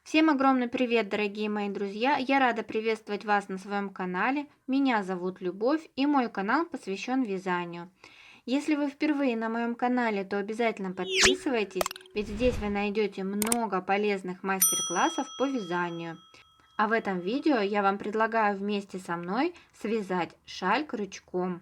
Всем огромный привет, дорогие мои друзья! Я рада приветствовать вас на своем канале. Меня зовут Любовь, и мой канал посвящен вязанию. Если вы впервые на моем канале, то обязательно подписывайтесь, ведь здесь вы найдете много полезных мастер-классов по вязанию. А в этом видео я вам предлагаю вместе со мной связать шаль крючком.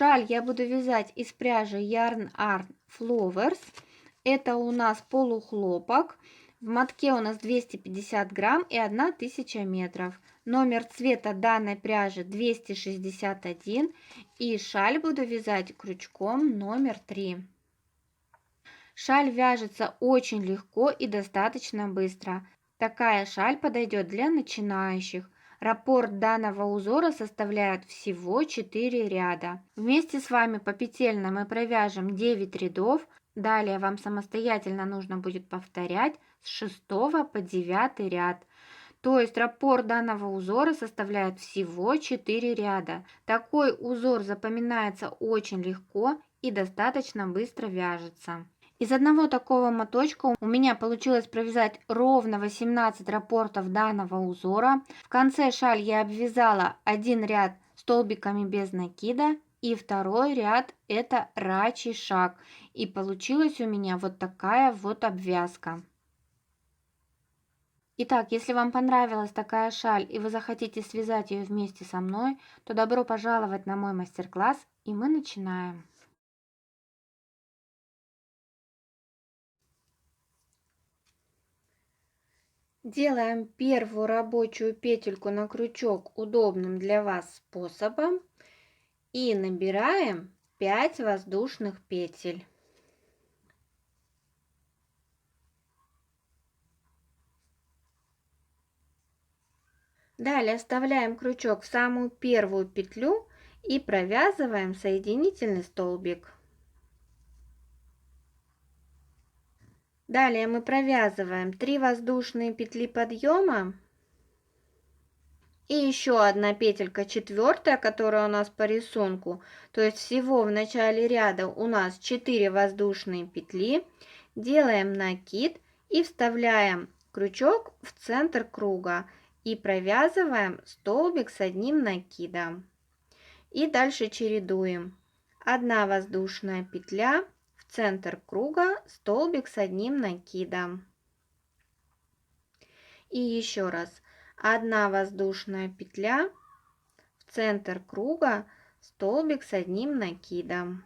Шаль я буду вязать из пряжи Yarn Art Flowers. Это у нас полухлопок. В мотке у нас 250 грамм и 1000 метров. Номер цвета данной пряжи 261. И шаль буду вязать крючком номер 3. Шаль вяжется очень легко и достаточно быстро. Такая шаль подойдет для начинающих. Раппорт данного узора составляет всего 4 ряда. Вместе с вами по петельной мы провяжем 9 рядов. Далее вам самостоятельно нужно будет повторять с 6 по 9 ряд. То есть раппорт данного узора составляет всего 4 ряда. Такой узор запоминается очень легко и достаточно быстро вяжется. Из одного такого моточка у меня получилось провязать ровно 18 раппортов данного узора. В конце шаль я обвязала один ряд столбиками без накида и второй ряд это рачий шаг. И получилась у меня вот такая вот обвязка. Итак, если вам понравилась такая шаль и вы захотите связать ее вместе со мной, то добро пожаловать на мой мастер-класс, и мы начинаем. Делаем первую рабочую петельку на крючок удобным для вас способом и набираем 5 воздушных петель. Далее вставляем крючок в самую первую петлю и провязываем соединительный столбик. Далее мы провязываем 3 воздушные петли подъема и еще одна петелька четвертая, которая у нас по рисунку. То есть всего в начале ряда у нас 4 воздушные петли. Делаем накид и вставляем крючок в центр круга и провязываем столбик с одним накидом. И дальше чередуем. 1 воздушная петля, в центр круга столбик с одним накидом. И еще раз. 1 воздушная петля, в центр круга столбик с одним накидом.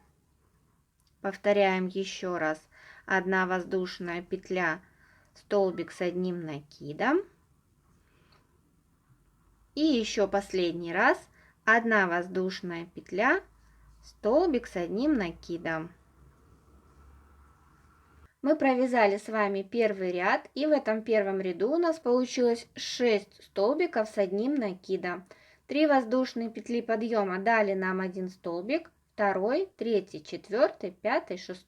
Повторяем еще раз. 1 воздушная петля, столбик с одним накидом. И еще последний раз. 1 воздушная петля, столбик с одним накидом. Мы провязали с вами первый ряд, и в этом первом ряду у нас получилось 6 столбиков с одним накидом. 3 воздушные петли подъема дали нам 1 столбик, 2, 3, 4, 5, 6.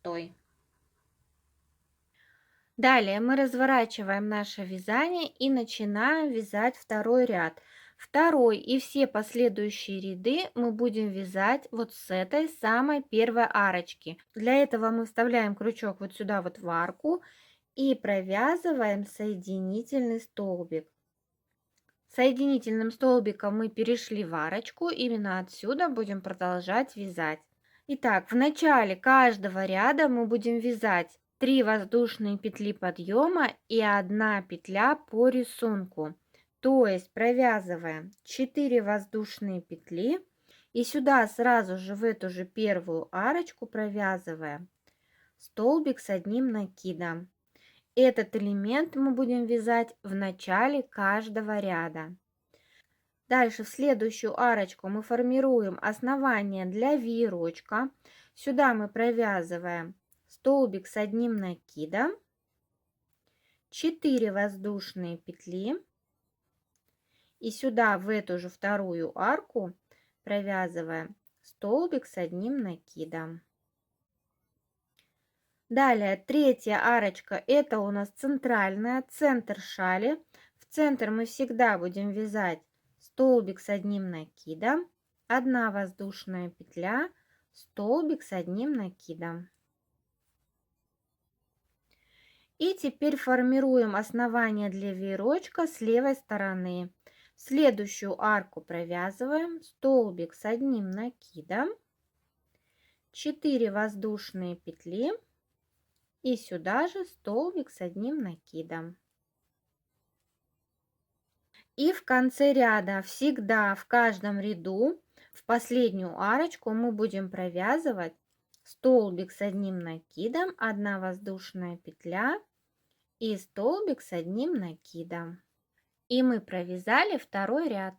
Далее мы разворачиваем наше вязание и начинаем вязать второй ряд. Второй и все последующие ряды мы будем вязать вот с этой самой первой арочки. Для этого мы вставляем крючок вот сюда вот в арку и провязываем соединительный столбик. Соединительным столбиком мы перешли в арочку, именно отсюда будем продолжать вязать. Итак, в начале каждого ряда мы будем вязать 3 воздушные петли подъема и 1 петля по рисунку. То есть провязываем 4 воздушные петли и сюда сразу же в эту же первую арочку провязываем столбик с одним накидом. Этот элемент мы будем вязать в начале каждого ряда. Дальше в следующую арочку мы формируем основание для веерочка. Сюда мы провязываем столбик с одним накидом, 4 воздушные петли. И сюда в эту же вторую арку провязываем столбик с одним накидом. Далее третья арочка, это у нас центральная, центр шали. В центр мы всегда будем вязать столбик с одним накидом, 1 воздушная петля, столбик с одним накидом. И теперь формируем основание для веерочка с левой стороны. Следующую арку провязываем столбик с одним накидом, 4 воздушные петли и сюда же столбик с одним накидом. И в конце ряда всегда в каждом ряду в последнюю арочку мы будем провязывать столбик с одним накидом, 1 воздушная петля и столбик с одним накидом. И мы провязали второй ряд.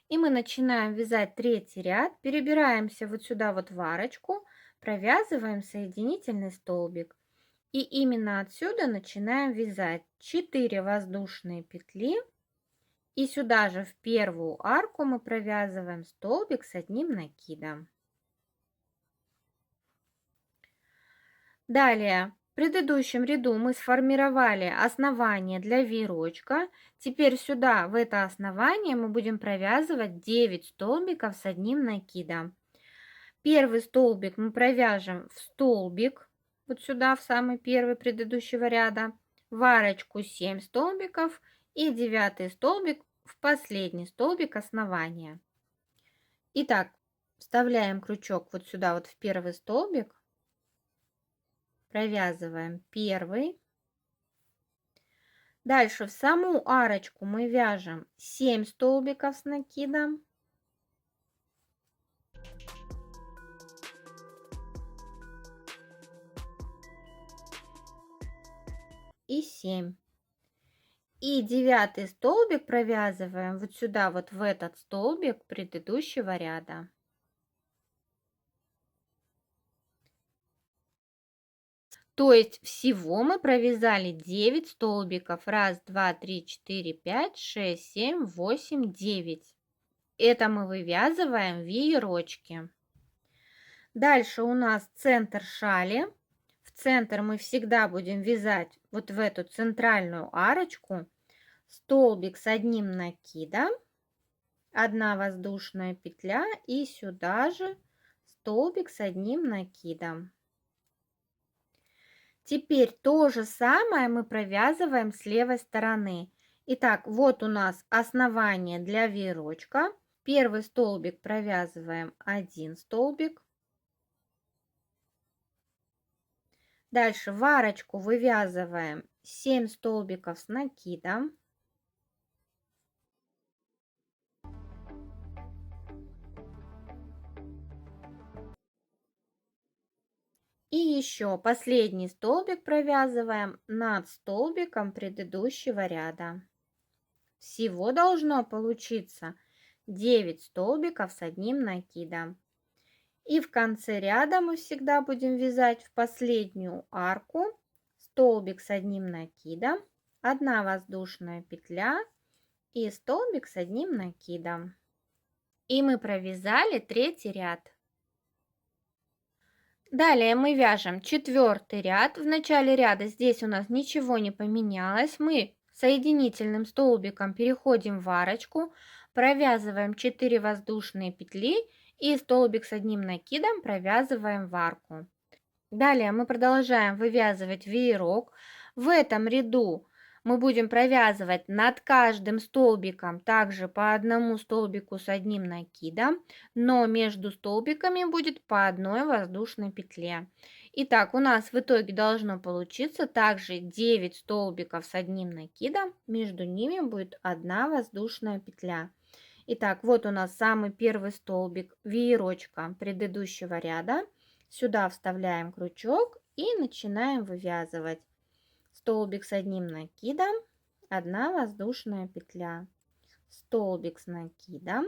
И мы начинаем вязать третий ряд, перебираемся вот сюда вот в арочку, провязываем соединительный столбик. И именно отсюда начинаем вязать 4 воздушные петли. И сюда же в первую арку мы провязываем столбик с одним накидом. Далее, в предыдущем ряду мы сформировали основание для веерочка. Теперь сюда, в это основание, мы будем провязывать 9 столбиков с одним накидом. Первый столбик мы провяжем в столбик, вот сюда, в самый первый предыдущего ряда, в арочку 7 столбиков и 9 столбик в последний столбик основания. Итак, вставляем крючок вот сюда вот в первый столбик, провязываем первый. Дальше в саму арочку мы вяжем 7 столбиков с накидом. И 7. И 9 столбик провязываем вот сюда, вот в этот столбик предыдущего ряда. То есть всего мы провязали 9 столбиков. 1, 2, 3, 4, 5, 6, 7, 8, 9. Это мы вывязываем веерочки. Дальше у нас центр шали. В центр мы всегда будем вязать вот в эту центральную арочку столбик с одним накидом, 1 воздушная петля и сюда же столбик с одним накидом. Теперь то же самое мы провязываем с левой стороны. Итак, вот у нас основание для веерочка. Первый столбик провязываем 1 столбик. Дальше в арочку вывязываем 7 столбиков с накидом. И еще последний столбик провязываем над столбиком предыдущего ряда. Всего должно получиться 9 столбиков с одним накидом. И в конце ряда мы всегда будем вязать в последнюю арку столбик с одним накидом, 1 воздушная петля и столбик с одним накидом. И мы провязали третий ряд. Далее мы вяжем четвертый ряд. В начале ряда здесь у нас ничего не поменялось. Мы соединительным столбиком переходим в арочку, провязываем 4 воздушные петли и столбик с одним накидом провязываем в арку. Далее мы продолжаем вывязывать веерок. В этом ряду мы будем провязывать над каждым столбиком также по одному столбику с одним накидом, но между столбиками будет по одной воздушной петле. Итак, у нас в итоге должно получиться также 9 столбиков с одним накидом, между ними будет 1 воздушная петля. Итак, вот у нас самый первый столбик веерочка предыдущего ряда. Сюда вставляем крючок и начинаем вывязывать. Столбик с одним накидом, 1 воздушная петля, столбик с накидом,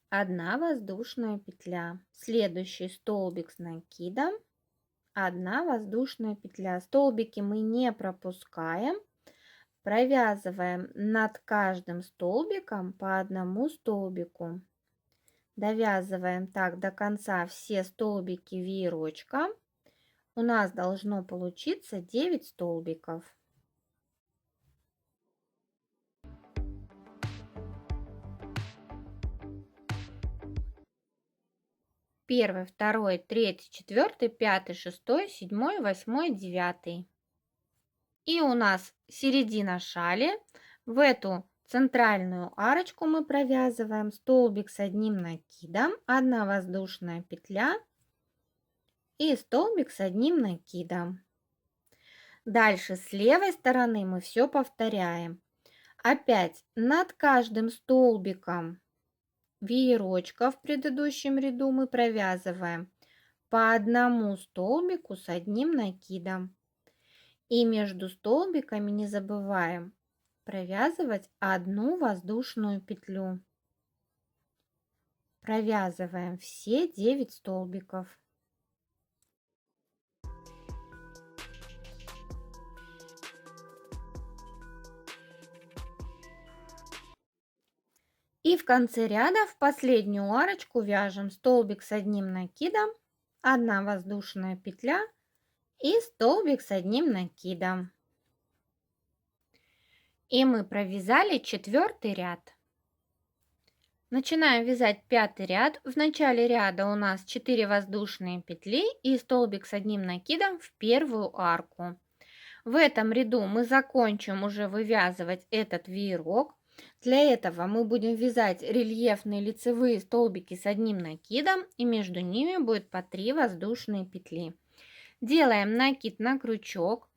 1 воздушная петля, следующий столбик с накидом, 1 воздушная петля. Столбики мы не пропускаем, провязываем над каждым столбиком по одному столбику. Довязываем так до конца все столбики веерочка. У нас должно получиться 9 столбиков. Первый, второй, третий, четвертый, пятый, шестой, седьмой, восьмой, девятый. И у нас середина шали. В эту центральную арочку мы провязываем столбик с одним накидом, 1 воздушная петля и столбик с одним накидом. Дальше с левой стороны мы все повторяем. Опять над каждым столбиком веерочка в предыдущем ряду мы провязываем по одному столбику с одним накидом. И между столбиками не забываем провязывать одну воздушную петлю. Провязываем все 9 столбиков. И в конце ряда в последнюю арочку вяжем столбик с одним накидом, 1 воздушная петля и столбик с одним накидом. И мы провязали 4-й ряд. Начинаем вязать 5-й ряд. В начале ряда у нас 4 воздушные петли и столбик с одним накидом в первую арку. В этом ряду мы закончим уже вывязывать этот веерок. Для этого мы будем вязать рельефные лицевые столбики с одним накидом, и между ними будет по 3 воздушные петли. Делаем накид на крючок.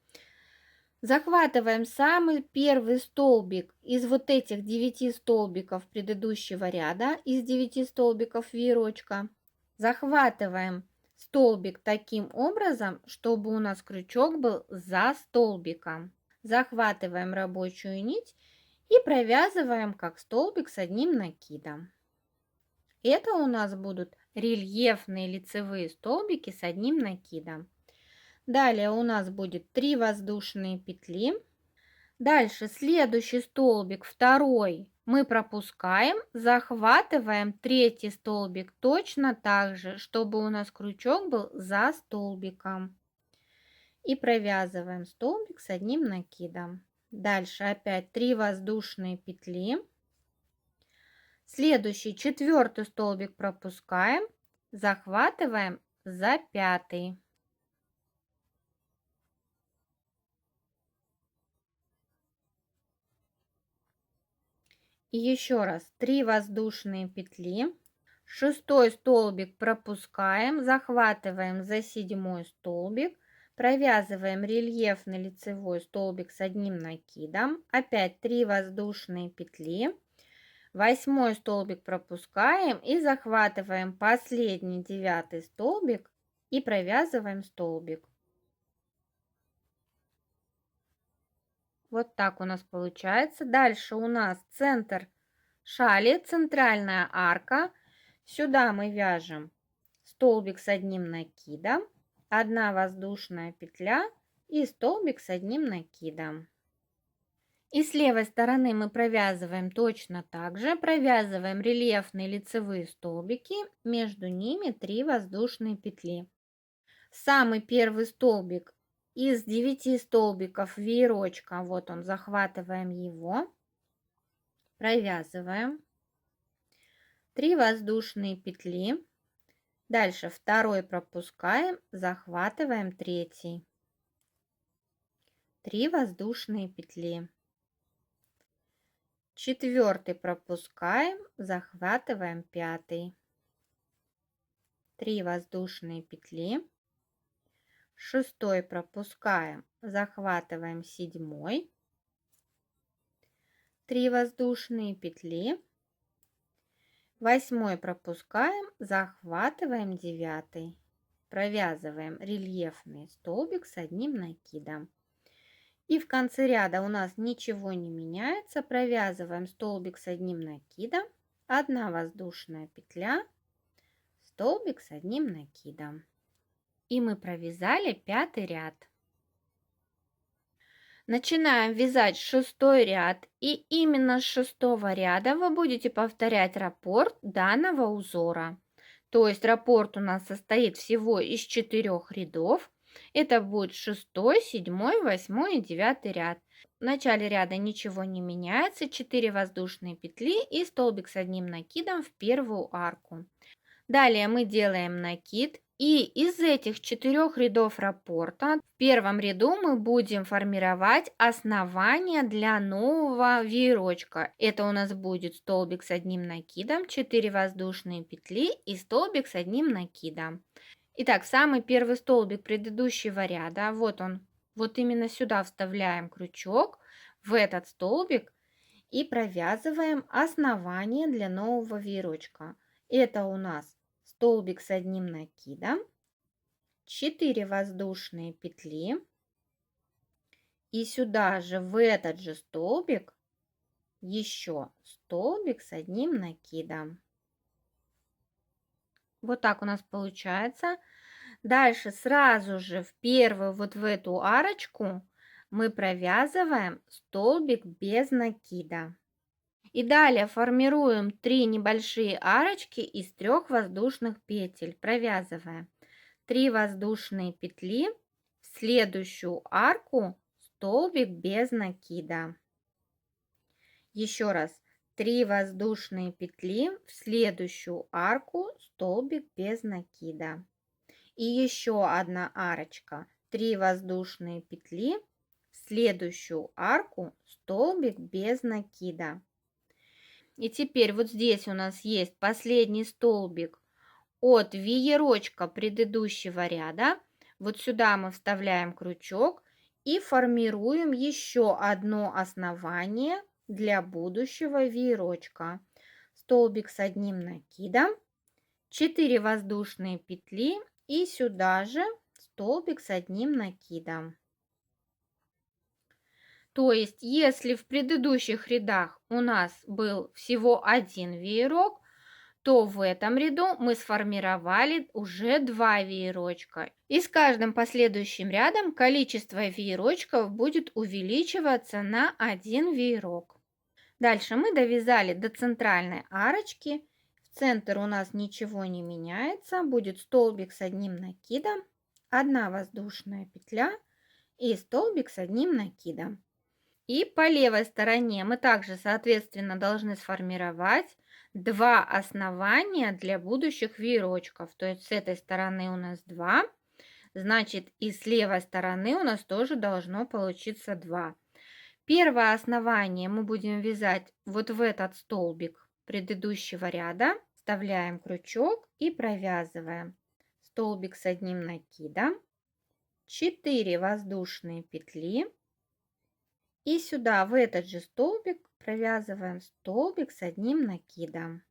Захватываем самый первый столбик из вот этих 9 столбиков предыдущего ряда, из 9 столбиков веерочка. Захватываем столбик таким образом, чтобы у нас крючок был за столбиком. Захватываем рабочую нить и провязываем как столбик с одним накидом. Это у нас будут рельефные лицевые столбики с одним накидом. Далее у нас будет 3 воздушные петли. Дальше следующий столбик, второй, мы пропускаем, захватываем третий столбик точно так же, чтобы у нас крючок был за столбиком. И провязываем столбик с одним накидом. Дальше опять 3 воздушные петли. Следующий 4-й столбик пропускаем, захватываем за 5-й. И еще раз 3 воздушные петли. 6-й столбик пропускаем, захватываем за 7-й столбик. Провязываем рельефный лицевой столбик с одним накидом. Опять 3 воздушные петли. 8-й столбик пропускаем и захватываем последний 9-й столбик и провязываем столбик. Вот так у нас получается. Дальше у нас центр шали, центральная арка. Сюда мы вяжем столбик с одним накидом, 1 воздушная петля и столбик с одним накидом. И с левой стороны мы провязываем точно так же. Провязываем рельефные лицевые столбики, между ними 3 воздушные петли. Самый первый столбик из 9 столбиков веерочка, вот он, захватываем его, провязываем 3 воздушные петли. Дальше второй пропускаем, захватываем третий, 3 воздушные петли. 4-й пропускаем, захватываем 5-й, 3 воздушные петли. 6-й пропускаем, захватываем 7-й, 3 воздушные петли. 8-й пропускаем, захватываем 9-й, провязываем рельефный столбик с одним накидом. И в конце ряда у нас ничего не меняется, провязываем столбик с одним накидом, 1 воздушная петля, столбик с одним накидом. И мы провязали 5-й ряд. Начинаем вязать 6-й ряд, и именно с 6-го ряда вы будете повторять раппорт данного узора. То есть раппорт у нас состоит всего из 4 рядов. Это будет 6-й, 7-й, 8-й и 9-й ряд. В начале ряда ничего не меняется, 4 воздушные петли и столбик с одним накидом в первую арку. Далее мы делаем накид, и из этих 4 рядов раппорта в первом ряду мы будем формировать основание для нового веерочка. Это у нас будет столбик с одним накидом, 4 воздушные петли и столбик с одним накидом. Итак, самый первый столбик предыдущего ряда, вот он, вот именно сюда вставляем крючок, в этот столбик, и провязываем основание для нового веерочка. Это у нас столбик с одним накидом, 4 воздушные петли, и сюда же в этот же столбик еще столбик с одним накидом. Вот так у нас получается. Дальше сразу же в первую вот в эту арочку мы провязываем столбик без накида. И далее формируем 3 небольшие арочки из 3 воздушных петель. Провязываем 3 воздушные петли в следующую арку столбик без накида. Еще раз 3 воздушные петли в следующую арку столбик без накида. И еще одна арочка, 3 воздушные петли в следующую арку столбик без накида. И теперь вот здесь у нас есть последний столбик от веерочка предыдущего ряда. Вот сюда мы вставляем крючок и формируем еще одно основание для будущего веерочка. Столбик с одним накидом, 4 воздушные петли и сюда же столбик с одним накидом. То есть, если в предыдущих рядах у нас был всего один веерок, то в этом ряду мы сформировали уже 2 веерочка. И с каждым последующим рядом количество веерочков будет увеличиваться на 1 веерок. Дальше мы довязали до центральной арочки. В центр у нас ничего не меняется. Будет столбик с одним накидом, 1 воздушная петля и столбик с одним накидом. И по левой стороне мы также, соответственно, должны сформировать 2 основания для будущих веерочков. То есть с этой стороны у нас 2, значит и с левой стороны у нас тоже должно получиться 2. Первое основание мы будем вязать вот в этот столбик предыдущего ряда. Вставляем крючок и провязываем столбик с одним накидом, 4 воздушные петли. И сюда, в этот же столбик, провязываем столбик с одним накидом.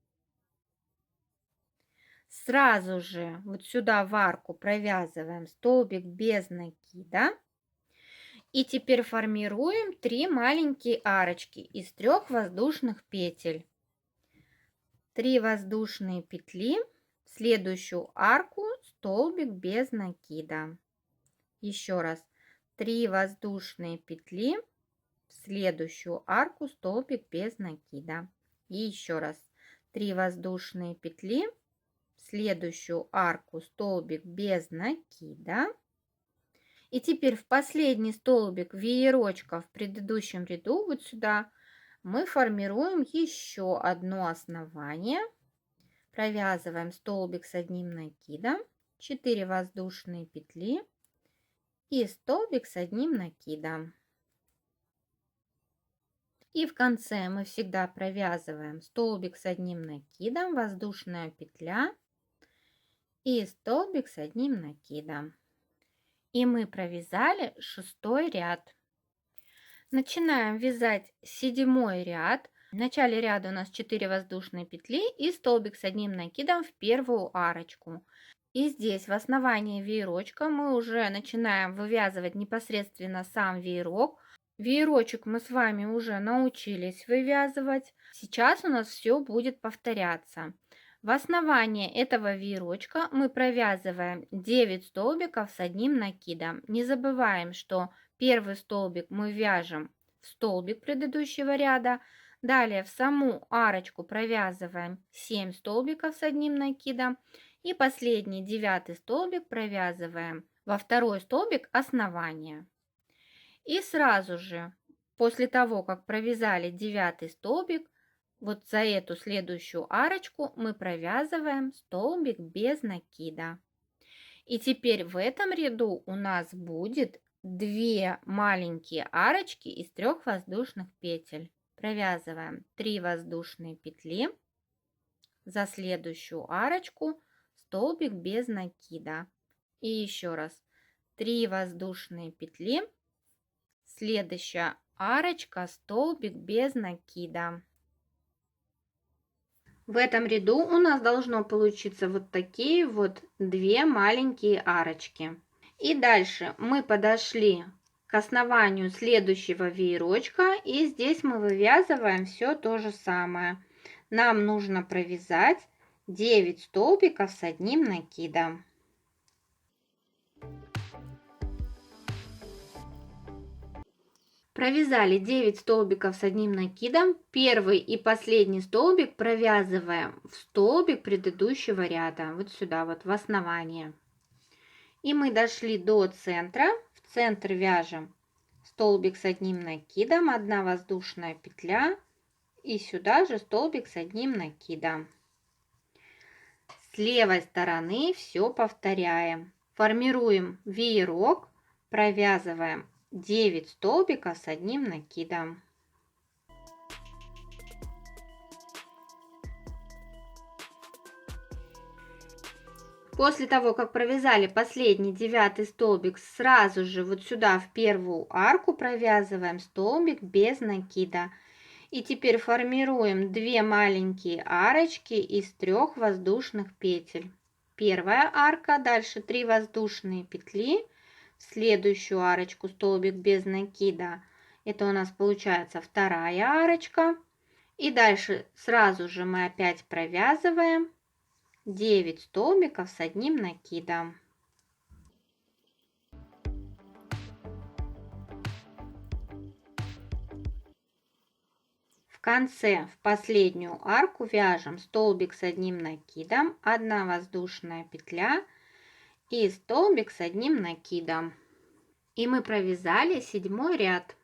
Сразу же вот сюда в арку провязываем столбик без накида. И теперь формируем 3 маленькие арочки из 3 воздушных петель. 3 воздушные петли в следующую арку столбик без накида. Еще раз 3 воздушные петли в следующую арку столбик без накида. И еще раз 3 воздушные петли в следующую арку столбик без накида. И теперь в последний столбик веерочка в предыдущем ряду вот сюда мы формируем еще одно основание. Провязываем столбик с одним накидом, 4 воздушные петли и столбик с одним накидом. И в конце мы всегда провязываем столбик с одним накидом, воздушная петля и столбик с одним накидом. И мы провязали 6-й ряд. Начинаем вязать 7-й ряд. В начале ряда у нас 4 воздушные петли и столбик с одним накидом в первую арочку. И здесь в основании веерочка мы уже начинаем вывязывать непосредственно сам веерок. Веерочек мы с вами уже научились вывязывать. Сейчас у нас все будет повторяться. В основании этого веерочка мы провязываем 9 столбиков с одним накидом. Не забываем, что Первый столбик мы вяжем в столбик предыдущего ряда. Далее в саму арочку провязываем 7 столбиков с одним накидом. И последний 9 столбик провязываем во второй столбик основания. И сразу же после того, как провязали 9 столбик, вот за эту следующую арочку мы провязываем столбик без накида. И теперь в этом ряду у нас будет 2 маленькие арочки из 3 воздушных петель. Провязываем 3 воздушные петли, за следующую арочку столбик без накида. И еще раз 3 воздушные петли, следующая арочка, столбик без накида. В этом ряду у нас должно получиться вот такие вот 2 маленькие арочки. И дальше мы подошли к основанию следующего веерочка, и здесь мы вывязываем все то же самое. Нам нужно провязать 9 столбиков с одним накидом. Провязали 9 столбиков с одним накидом. Первый и последний столбик провязываем в столбик предыдущего ряда, вот сюда вот в основание. И мы дошли до центра. В центр вяжем столбик с одним накидом, 1 воздушная петля и сюда же столбик с одним накидом. С левой стороны все повторяем. Формируем веерок, провязываем 9 столбиков с одним накидом. После того, как провязали последний 9 столбик, сразу же вот сюда в первую арку провязываем столбик без накида. И теперь формируем 2 маленькие арочки из 3 воздушных петель. Первая арка, дальше 3 воздушные петли, в следующую арочку столбик без накида. Это у нас получается вторая арочка. И дальше сразу же мы опять провязываем 9 столбиков с одним накидом. В конце, в последнюю арку вяжем столбик с одним накидом, 1 воздушная петля и столбик с одним накидом. И мы провязали 7 ряд.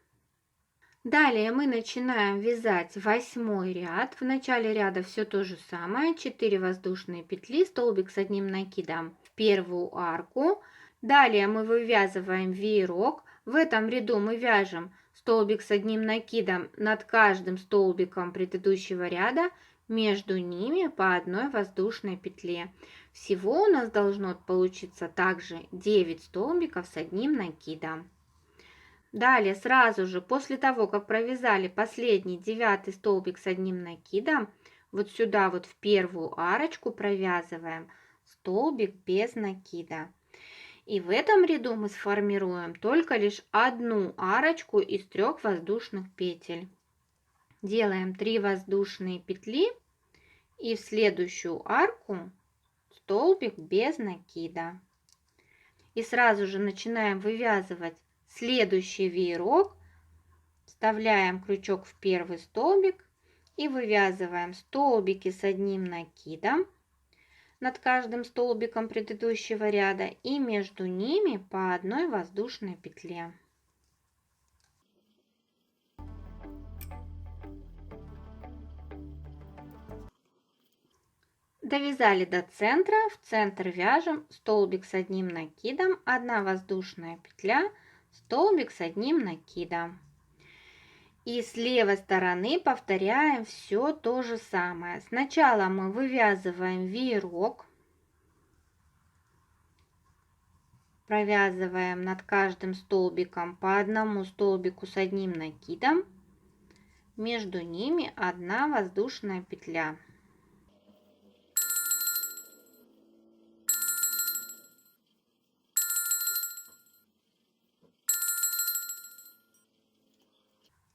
Далее мы начинаем вязать 8 ряд. В начале ряда все то же самое. 4 воздушные петли, столбик с одним накидом в первую арку. Далее мы вывязываем веерок. В этом ряду мы вяжем столбик с одним накидом над каждым столбиком предыдущего ряда. Между ними по 1 воздушной петле. Всего у нас должно получиться также 9 столбиков с одним накидом. Далее сразу же после того, как провязали последний 9 столбик с одним накидом, вот сюда вот в первую арочку провязываем столбик без накида. И в этом ряду мы сформируем только лишь одну арочку из 3 воздушных петель. Делаем 3 воздушные петли и в следующую арку столбик без накида. И сразу же начинаем вывязывать следующий веерок, вставляем крючок в первый столбик и вывязываем столбики с одним накидом над каждым столбиком предыдущего ряда и между ними по 1 воздушной петле. Довязали до центра, в центр вяжем столбик с одним накидом, 1 воздушная петля, столбик с одним накидом. И с левой стороны повторяем все то же самое. Сначала мы вывязываем веерок, провязываем над каждым столбиком по 1 столбику с одним накидом, между ними 1 воздушная петля.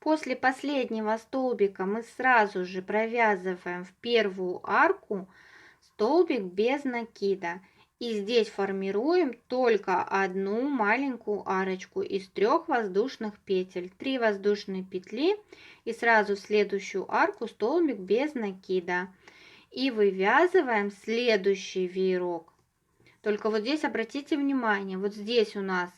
После последнего столбика мы сразу же провязываем в первую арку столбик без накида И здесь формируем только одну маленькую арочку из 3 воздушных петель. 3 воздушные петли и сразу в следующую арку столбик без накида. И вывязываем следующий веерок. Только вот здесь обратите внимание, вот здесь у нас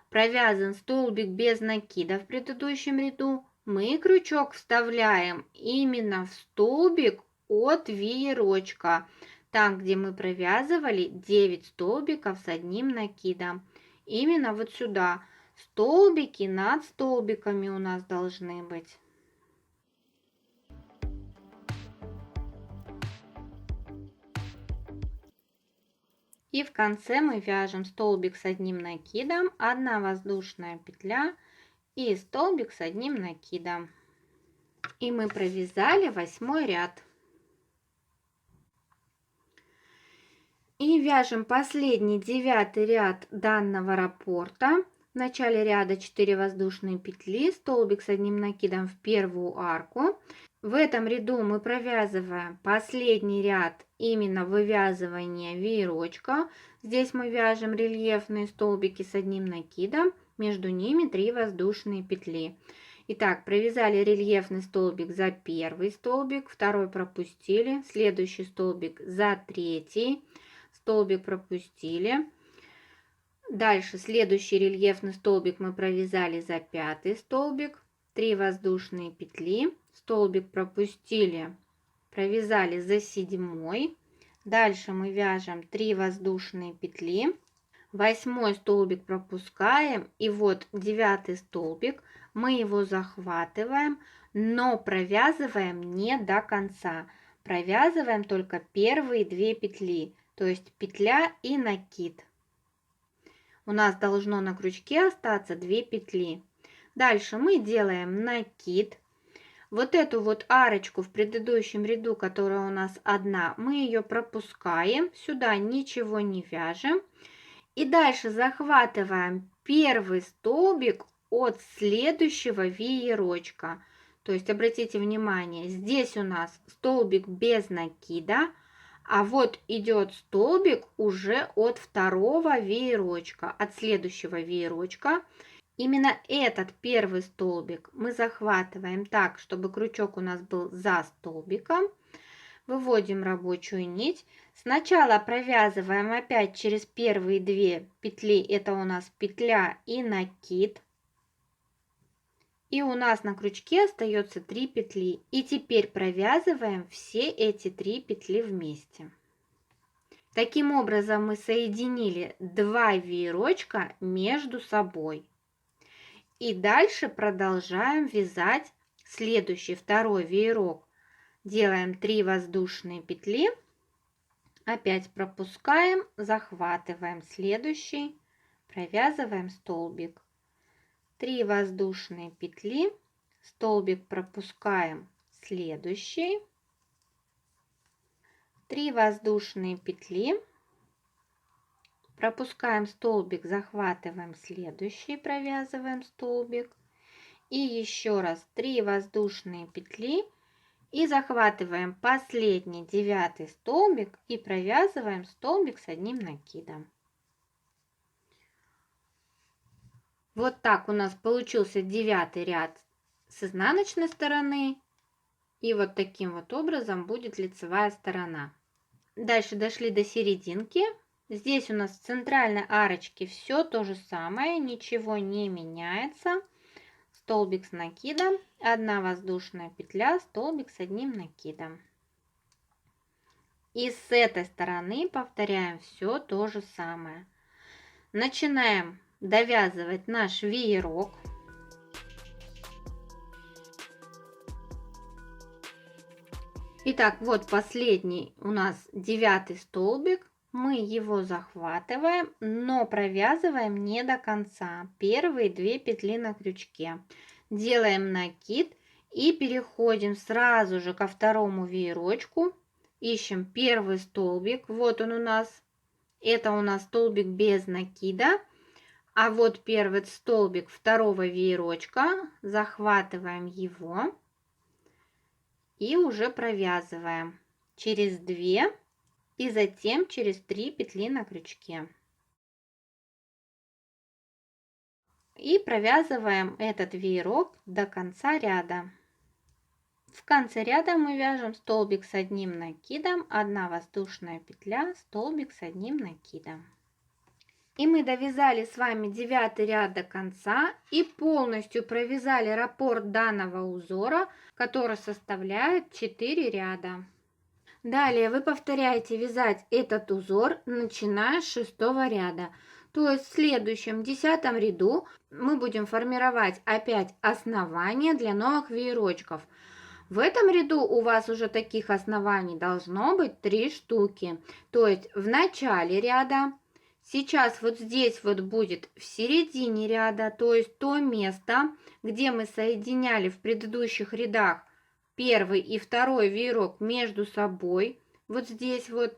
провязан столбик без накида в предыдущем ряду. Мы крючок вставляем именно в столбик от веерочка, там, где мы провязывали 9 столбиков с одним накидом. Именно вот сюда. Столбики над столбиками у нас должны быть. И в конце мы вяжем столбик с одним накидом, 1 воздушная петля и столбик с одним накидом. И мы провязали 8 ряд. И вяжем последний 9 ряд данного раппорта. В начале ряда 4 воздушные петли, столбик с одним накидом в первую арку. В этом ряду мы провязываем последний ряд именно вывязывания веерочка. Здесь мы вяжем рельефные столбики с одним накидом, между ними 3 воздушные петли. Итак, провязали рельефный столбик за первый столбик, второй пропустили, следующий столбик за третий, столбик пропустили. Дальше следующий рельефный столбик мы провязали за 5 столбик, 3 воздушные петли, столбик пропустили, провязали за 7. Дальше мы вяжем 3 воздушные петли, 8 столбик пропускаем, и вот 9 столбик, мы его захватываем, но провязываем не до конца, провязываем только первые 2 петли, то есть петля и накид. У нас должно на крючке остаться 2 петли. Дальше мы делаем накид. Вот эту вот арочку в предыдущем ряду, которая у нас одна, мы ее пропускаем, сюда ничего не вяжем. И дальше захватываем первый столбик от следующего веерочка. То есть обратите внимание, здесь у нас столбик без накида, а вот идет столбик уже от второго веерочка, от следующего веерочка. Именно этот первый столбик мы захватываем так, чтобы крючок у нас был за столбиком. Выводим рабочую нить. Сначала провязываем опять через первые 2 петли, это у нас петля и накид. И у нас на крючке остается 3 петли. И теперь провязываем все эти 3 петли вместе. Таким образом мы соединили 2 веерочка между собой. И дальше продолжаем вязать следующий, второй веерок. Делаем 3 воздушные петли, опять пропускаем, захватываем следующий, провязываем столбик. 3 воздушные петли, столбик пропускаем, следующий, 3 воздушные петли, пропускаем столбик, захватываем следующий, провязываем столбик. И еще раз 3 воздушные петли. И захватываем последний 9 столбик и провязываем столбик с одним накидом. Вот так у нас получился 9 ряд с изнаночной стороны. И вот таким вот образом будет лицевая сторона. Дальше дошли до серединки. Здесь у нас в центральной арочке все то же самое, ничего не меняется. Столбик с накидом, 1 воздушная петля, столбик с одним накидом. И с этой стороны повторяем все то же самое. Начинаем довязывать наш веерок. Итак, вот последний у нас 9 столбик. Мы его захватываем, но провязываем не до конца. Первые 2 петли на крючке. Делаем накид и переходим сразу же ко второму веерочку. Ищем первый столбик. Вот он у нас. Это у нас столбик без накида. А вот первый столбик второго веерочка. Захватываем его и уже провязываем через 2 и затем через 3 петли на крючке. И провязываем этот веерок до конца ряда. В конце ряда мы вяжем столбик с одним накидом, 1 воздушная петля, столбик с одним накидом. И мы довязали с вами 9 ряд до конца и полностью провязали раппорт данного узора, который составляет 4 ряда. Далее вы повторяете вязать этот узор, начиная с 6 ряда. То есть в следующем 10 ряду мы будем формировать опять основания для новых веерочков. В этом ряду у вас уже таких оснований должно быть 3 штуки. То есть в начале ряда, сейчас вот здесь вот будет в середине ряда, то есть то место, где мы соединяли в предыдущих рядах первый и второй веерок между собой. Вот здесь вот.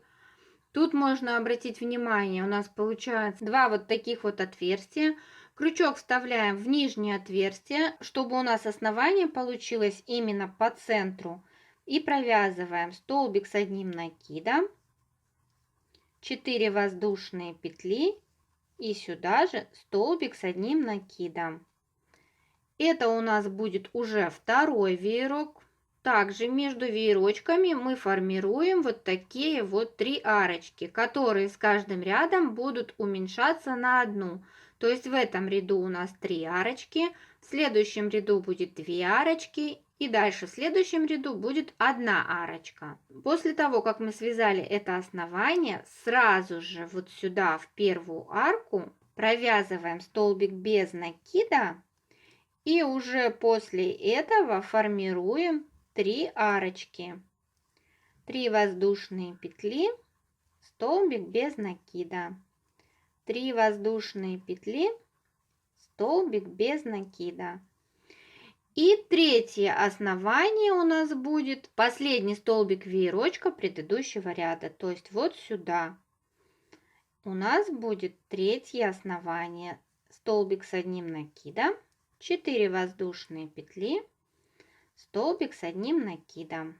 Тут можно обратить внимание, у нас получается 2 вот таких вот отверстия. Крючок вставляем в нижнее отверстие, чтобы у нас основание получилось именно по центру. И провязываем столбик с одним накидом, 4 воздушные петли и сюда же столбик с одним накидом. Это у нас будет уже второй веерок. Также между веерочками мы формируем вот такие вот 3 арочки, которые с каждым рядом будут уменьшаться на 1. То есть в этом ряду у нас 3 арочки, в следующем ряду будет 2 арочки и дальше в следующем ряду будет 1 арочка. После того, как мы связали это основание, сразу же вот сюда в первую арку провязываем столбик без накида и уже после этого формируем 3 арочки, 3 воздушные петли, столбик без накида, 3 воздушные петли, столбик без накида. И третье основание у нас будет последний столбик веерочка предыдущего ряда, то есть вот сюда. У нас будет третье основание, столбик с одним накидом, 4 воздушные петли, столбик с одним накидом.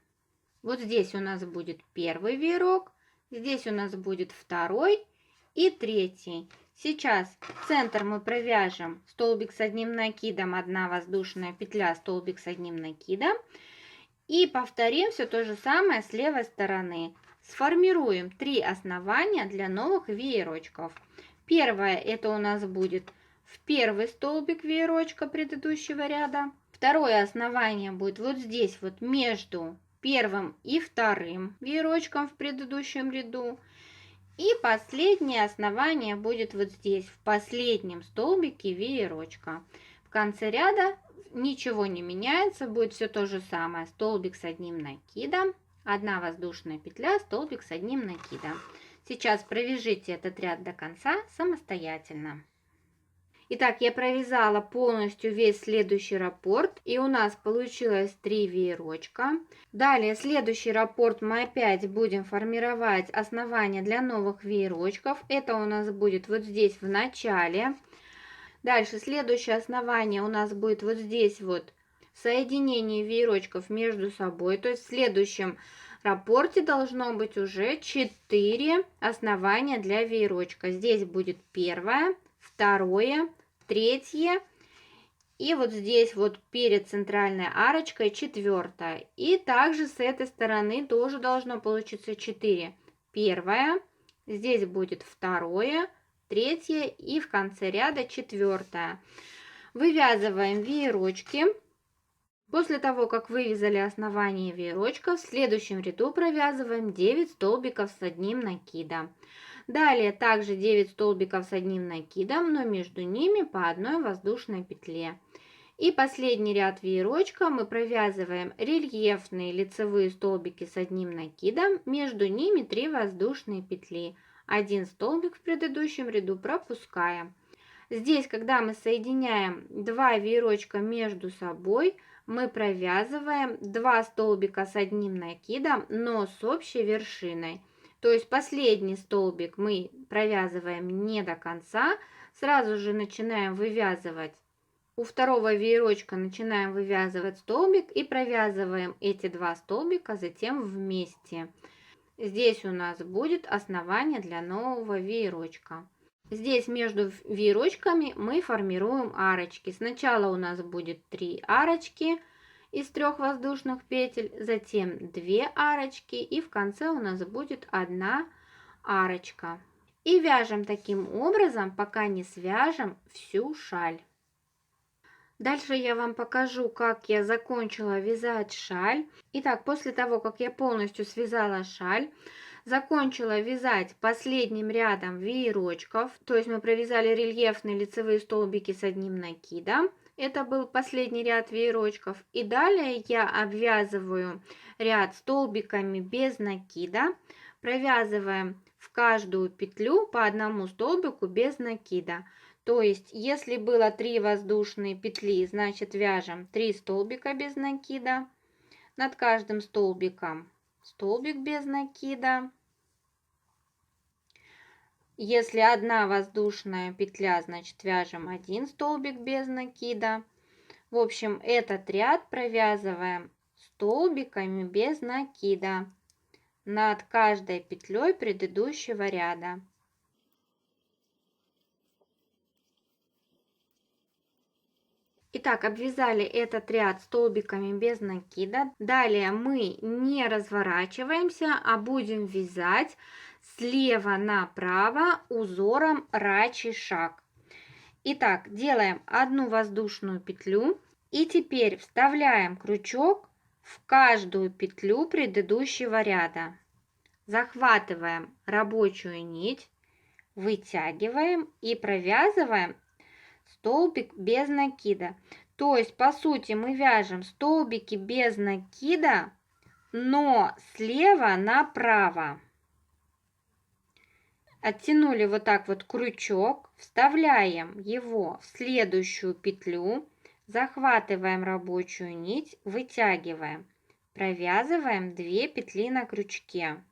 Вот здесь у нас будет первый веерок, здесь у нас будет второй и третий. Сейчас центр мы провяжем столбик с одним накидом, 1 воздушная петля, столбик с одним накидом. И повторим все то же самое с левой стороны. Сформируем 3 основания для новых веерочков. Первое это у нас будет в первый столбик веерочка предыдущего ряда. Второе основание будет вот здесь вот между первым и вторым веерочком в предыдущем ряду. И последнее основание будет вот здесь, в последнем столбике веерочка. В конце ряда ничего не меняется, будет все то же самое. Столбик с одним накидом, 1 воздушная петля, столбик с одним накидом. Сейчас провяжите этот ряд до конца самостоятельно. Итак, я провязала полностью весь следующий раппорт, и у нас получилось 3 веерочка. Далее, следующий раппорт мы опять будем формировать основание для новых веерочков. Это у нас будет вот здесь в начале. Дальше, следующее основание у нас будет вот здесь вот соединение веерочков между собой. То есть в следующем раппорте должно быть уже 4 основания для веерочка. Здесь будет первое, второе, третье и вот здесь вот перед центральной арочкой 4. И также с этой стороны тоже должно получиться 4. Первое, здесь будет второе, третье и в конце ряда 4. Вывязываем веерочки. После того, как вывязали основание веерочка, в следующем ряду провязываем 9 столбиков с одним накидом. Далее также 9 столбиков с одним накидом, но между ними по 1 воздушной петле. И последний ряд веерочка мы провязываем рельефные лицевые столбики с одним накидом, между ними 3 воздушные петли. 1 столбик в предыдущем ряду пропускаем. Здесь, когда мы соединяем 2 веерочка между собой, мы провязываем 2 столбика с одним накидом, но с общей вершиной. То есть последний столбик мы провязываем не до конца, сразу же начинаем вывязывать. У второго веерочка начинаем вывязывать столбик и провязываем эти 2 столбика затем вместе. Здесь у нас будет основание для нового веерочка. Здесь между веерочками мы формируем арочки. Сначала у нас будет 3 арочки из 3 воздушных петель, затем 2 арочки и в конце у нас будет 1 арочка. И вяжем таким образом, пока не свяжем всю шаль. Дальше я вам покажу, как я закончила вязать шаль. Итак, после того, как я полностью связала шаль, закончила вязать последним рядом веерочков, то есть мы провязали рельефные лицевые столбики с одним накидом. Это был последний ряд веерочков. И далее я обвязываю ряд столбиками без накида, провязываем в каждую петлю по одному столбику без накида. То есть, если было 3 воздушные петли, значит вяжем 3 столбика без накида. Над каждым столбиком столбик без накида. Если 1 воздушная петля, значит вяжем 1 столбик без накида. В общем, этот ряд провязываем столбиками без накида над каждой петлей предыдущего ряда. Итак, обвязали этот ряд столбиками без накида. Далее мы не разворачиваемся, а будем вязать слева направо узором рачий шаг. Итак, делаем 1 воздушную петлю и теперь вставляем крючок в каждую петлю предыдущего ряда. Захватываем рабочую нить, вытягиваем и провязываем столбик без накида. То есть, по сути, мы вяжем столбики без накида, но слева направо. Оттянули вот так вот крючок, вставляем его в следующую петлю, захватываем рабочую нить, вытягиваем, провязываем 2 петли на крючке.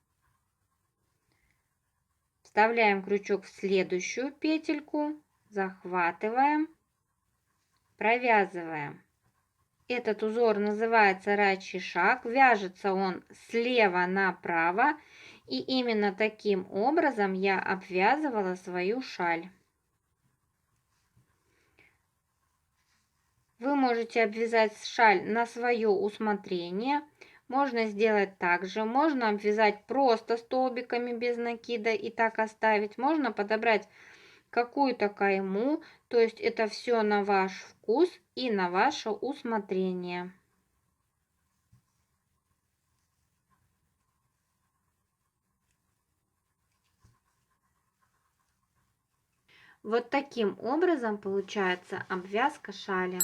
Вставляем крючок в следующую петельку, захватываем, провязываем. Этот узор называется рачий шаг, вяжется он слева направо, и именно таким образом я обвязывала свою шаль. Вы можете обвязать шаль на свое усмотрение. Можно сделать так же, можно обвязать просто столбиками без накида и так оставить, можно подобрать какую-то кайму, то есть это все на ваш вкус и на ваше усмотрение. Вот таким образом получается обвязка шали.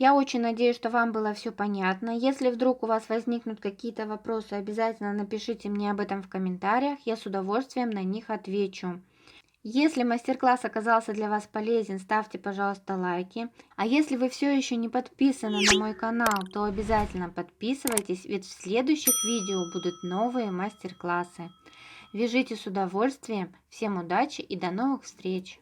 Я очень надеюсь, что вам было все понятно. Если вдруг у вас возникнут какие-то вопросы, обязательно напишите мне об этом в комментариях. Я с удовольствием на них отвечу. Если мастер-класс оказался для вас полезен, ставьте, пожалуйста, лайки. А если вы все еще не подписаны на мой канал, то обязательно подписывайтесь, ведь в следующих видео будут новые мастер-классы. Вяжите с удовольствием. Всем удачи и до новых встреч!